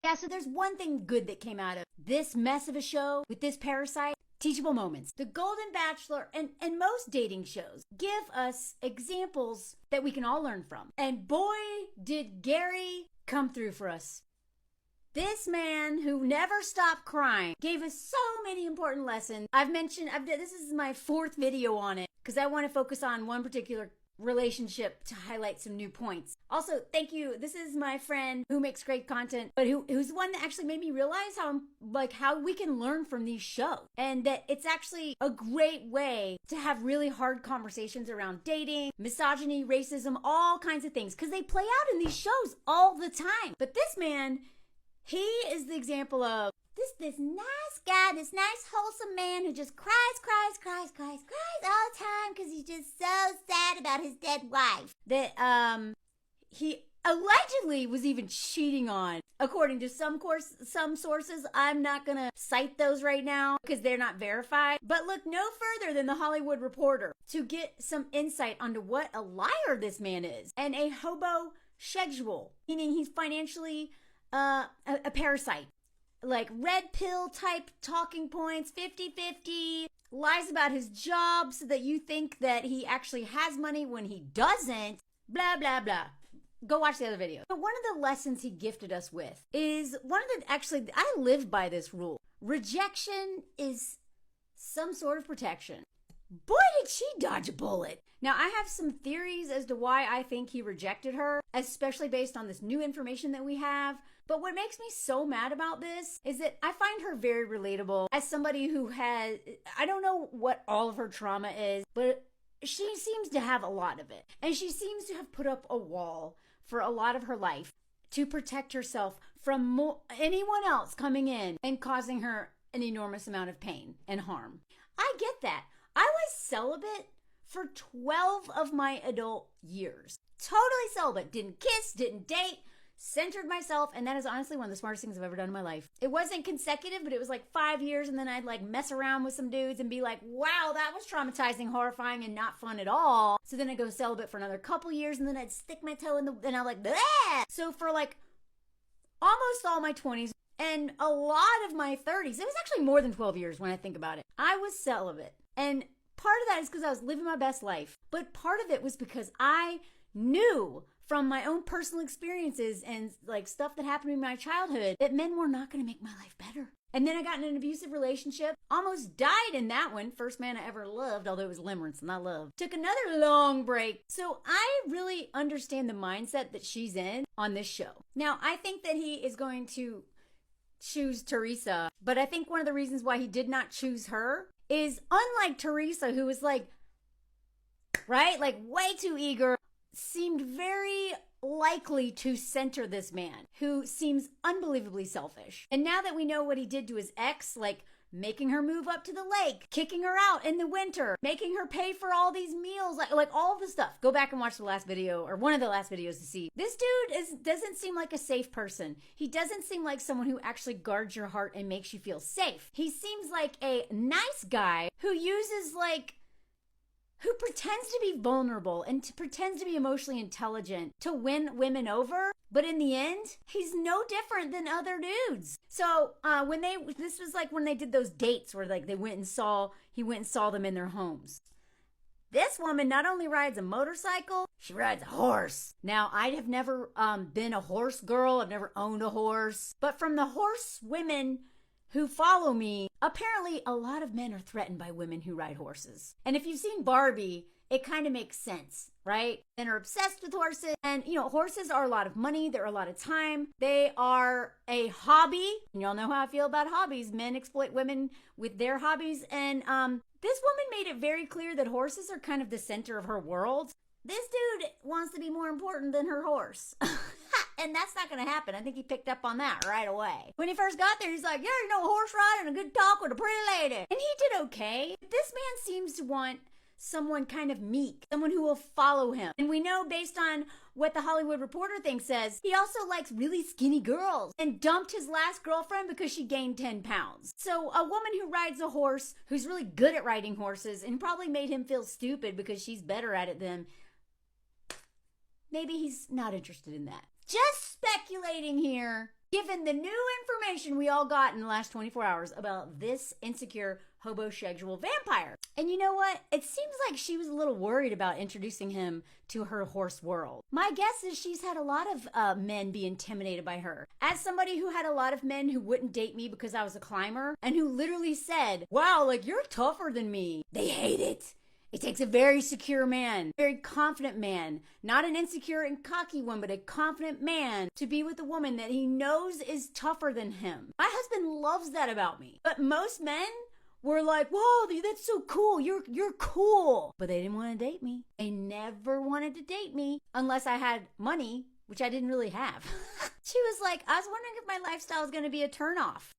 Yeah, so there's one thing good that came out of this mess of a show with this parasite. Teachable moments. The Golden Bachelor and most dating shows give us examples that we can all learn from. And boy, did Gary come through for us. This man who never stopped crying gave us so many important lessons. This is my 4th video on it because I want to focus on one particular relationship to highlight some new points. Also, thank you. This is my friend who makes great content, but who's the one that actually made me realize how we can learn from these shows, and that it's actually a great way to have really hard conversations around dating, misogyny, racism, all kinds of things, because they play out in these shows all the time. But this man, he is the example of this nice guy, this nice wholesome man who just cries all the time because he's just so sad about his dead wife that he allegedly was even cheating on, according to some sources. I'm not gonna cite those right now because they're not verified, but look no further than the Hollywood Reporter to get some insight onto what a liar this man is, and a hobo schedule, meaning he's financially a parasite. Like red pill type talking points, 50-50, lies about his job so that you think that he actually has money when he doesn't, blah, blah, blah. Go watch the other video. But one of the lessons he gifted us with is I live by this rule. Rejection is some sort of protection. Boy, did she dodge a bullet. Now, I have some theories as to why I think he rejected her, especially based on this new information that we have. But what makes me so mad about this is that I find her very relatable as somebody who I don't know what all of her trauma is, but she seems to have a lot of it. And she seems to have put up a wall for a lot of her life to protect herself from anyone else coming in and causing her an enormous amount of pain and harm. I get that. I was celibate for 12 of my adult years. Totally celibate. Didn't kiss, didn't date, centered myself, and that is honestly one of the smartest things I've ever done in my life. It wasn't consecutive, but it was like 5 years, and then I'd like mess around with some dudes and be like, wow, that was traumatizing, horrifying, and not fun at all. So then I'd go celibate for another couple years, and then I'd stick my toe in and I'm like, bleh! So for like almost all my 20s and a lot of my 30s, it was actually more than 12 years when I think about it, I was celibate. And part of that is because I was living my best life. But part of it was because I knew from my own personal experiences and like stuff that happened in my childhood that men were not going to make my life better. And then I got in an abusive relationship, almost died in that one. First man I ever loved, although it was limerence, not love. Took another long break. So I really understand the mindset that she's in on this show. Now, I think that he is going to choose Teresa, but I think one of the reasons why he did not choose her is, unlike Teresa, who was like, right, like way too eager, seemed very likely to center this man who seems unbelievably selfish. And now that we know what he did to his ex, like making her move up to the lake, kicking her out in the winter, making her pay for all these meals, like all the stuff. Go back and watch the last video, or one of the last videos, to see. This dude doesn't seem like a safe person. He doesn't seem like someone who actually guards your heart and makes you feel safe. He seems like a nice guy who who pretends to be vulnerable and pretends to be emotionally intelligent to win women over. But in the end, he's no different than other dudes. So this was like when they did those dates where like he went and saw them in their homes. This woman not only rides a motorcycle, she rides a horse. Now, I have never been a horse girl. I've never owned a horse. But from the horse women who follow me, apparently a lot of men are threatened by women who ride horses. And if you've seen Barbie, it kind of makes sense, right? Men are obsessed with horses. And, horses are a lot of money. They're a lot of time. They are a hobby. And y'all know how I feel about hobbies. Men exploit women with their hobbies. And this woman made it very clear that horses are kind of the center of her world. This dude wants to be more important than her horse. And that's not going to happen. I think he picked up on that right away. When he first got there, he's like, yeah, horse riding, a good talk with a pretty lady. And he did okay. This man seems to want someone kind of meek, someone who will follow him. And we know, based on what the Hollywood Reporter thing says, he also likes really skinny girls and dumped his last girlfriend because she gained 10 pounds. So a woman who rides a horse, who's really good at riding horses and probably made him feel stupid because she's better at it than, maybe he's not interested in that. Just speculating here. given the new information we all got in the last 24 hours about this insecure hobosexual vampire. And you know what? It seems like she was a little worried about introducing him to her horse world. My guess is she's had a lot of men be intimidated by her. As somebody who had a lot of men who wouldn't date me because I was a climber and who literally said, wow, like you're tougher than me. They hate it. It takes a very secure man, very confident man, not an insecure and cocky one, but a confident man to be with a woman that he knows is tougher than him. My husband loves that about me. But most men were like, whoa, that's so cool. You're cool. But they didn't want to date me. They never wanted to date me unless I had money, which I didn't really have. She was like, I was wondering if my lifestyle is going to be a turnoff.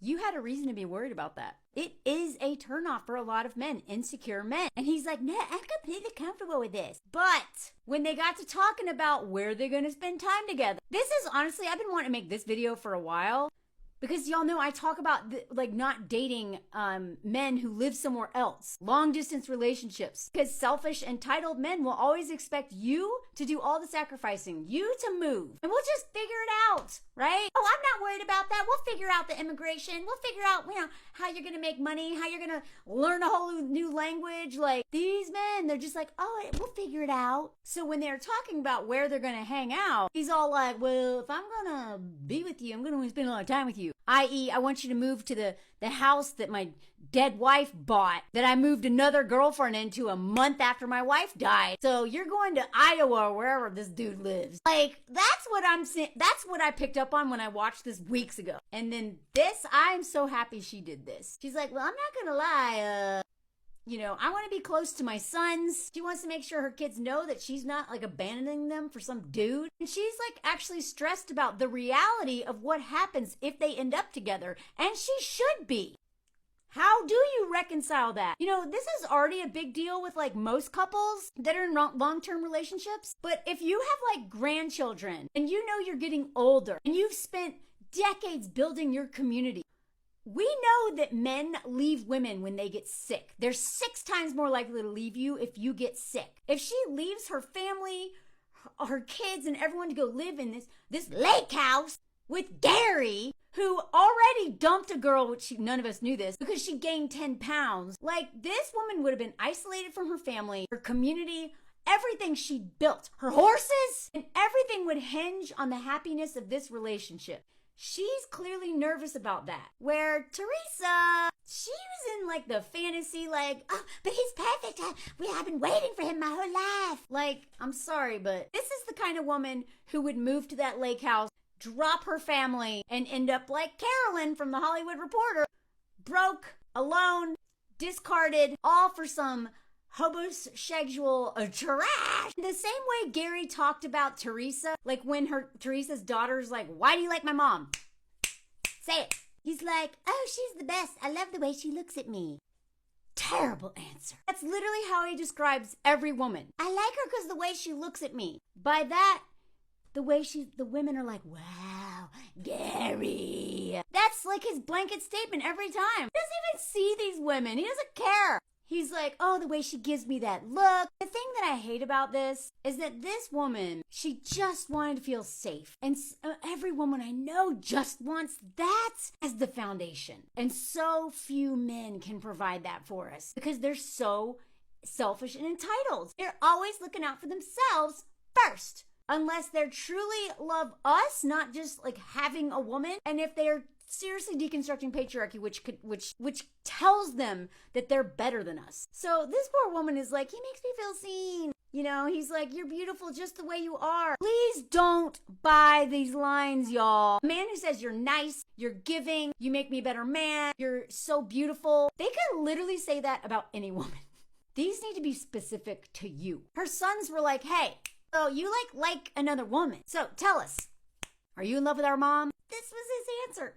You had a reason to be worried about that. It is a turnoff for a lot of men, insecure men. And he's like, no, I'm completely comfortable with this. But when they got to talking about where they're going to spend time together, this is honestly, I've been wanting to make this video for a while. Because y'all know I talk about like not dating men who live somewhere else. Long distance relationships. Because selfish, entitled men will always expect you to do all the sacrificing. You to move. And we'll just figure it out, right? Oh, I'm not worried about that. We'll figure out the immigration. We'll figure out, how you're going to make money. How you're going to learn a whole new language. Like these men, they're just like, oh, we'll figure it out. So when they're talking about where they're going to hang out, he's all like, well, if I'm going to be with you, I'm going to spend a lot of time with you. I.e., I want you to move to the house that my dead wife bought, that I moved another girlfriend into a month after my wife died. So you're going to Iowa or wherever this dude lives. Like, that's what I'm saying. That's what I picked up on when I watched this weeks ago. And then this, I'm so happy she did this. She's like, well, I'm not going to lie. I want to be close to my sons. She wants to make sure her kids know that she's not like abandoning them for some dude. And she's like actually stressed about the reality of what happens if they end up together. And she should be. How do you reconcile that? This is already a big deal with like most couples that are in long-term relationships. But if you have like grandchildren and you're getting older and you've spent decades building your community, we know that men leave women when they get sick. They're 6 times more likely to leave you if you get sick. If she leaves her family, her kids, and everyone to go live in this lake house with Gary, who already dumped a girl, which none of us knew this, because she gained 10 pounds. Like, this woman would have been isolated from her family, her community, everything she built, her horses, and everything would hinge on the happiness of this relationship. She's clearly nervous about that. Where Teresa, she was in like the fantasy, like, oh, but he's perfect. I've been waiting for him my whole life. Like, I'm sorry, but this is the kind of woman who would move to that lake house, drop her family, and end up like Carolyn from The Hollywood Reporter. Broke, alone, discarded, all for some hobosexual trash. The same way Gary talked about Teresa, like when Teresa's daughter's like, why do you like my mom? Say it. He's like, oh, she's the best. I love the way she looks at me. Terrible answer. That's literally how he describes every woman. I like her because the way she looks at me. By that, the women are like, wow, Gary. That's like his blanket statement every time. He doesn't even see these women. He doesn't care. He's like, oh, the way she gives me that look. The thing that I hate about this is that this woman, she just wanted to feel safe. And every woman I know just wants that as the foundation. And so few men can provide that for us because they're so selfish and entitled. They're always looking out for themselves first. Unless they're truly love us, not just like having a woman. And if they're seriously deconstructing patriarchy, which tells them that they're better than us. So this poor woman is like, he makes me feel seen. He's like, you're beautiful just the way you are. Please don't buy these lines, y'all. A man who says you're nice, you're giving, you make me a better man, you're so beautiful. They could literally say that about any woman. These need to be specific to you. Her sons were like, hey, so you like another woman. So tell us, are you in love with our mom? This was his answer.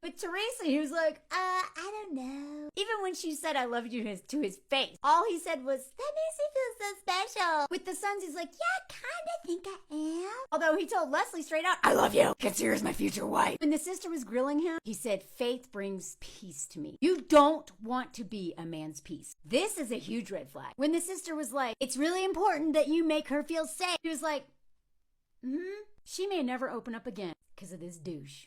But Teresa, he was like, I don't know. Even when she said, I love you to his face, all he said was, that makes me feel so special. With the sons, he's like, yeah, I kind of think I am. Although he told Leslie straight out, I love you. Consider her as my future wife. When the sister was grilling him, he said, faith brings peace to me. You don't want to be a man's peace. This is a huge red flag. When the sister was like, it's really important that you make her feel safe, he was like, she may never open up again. because of this douche.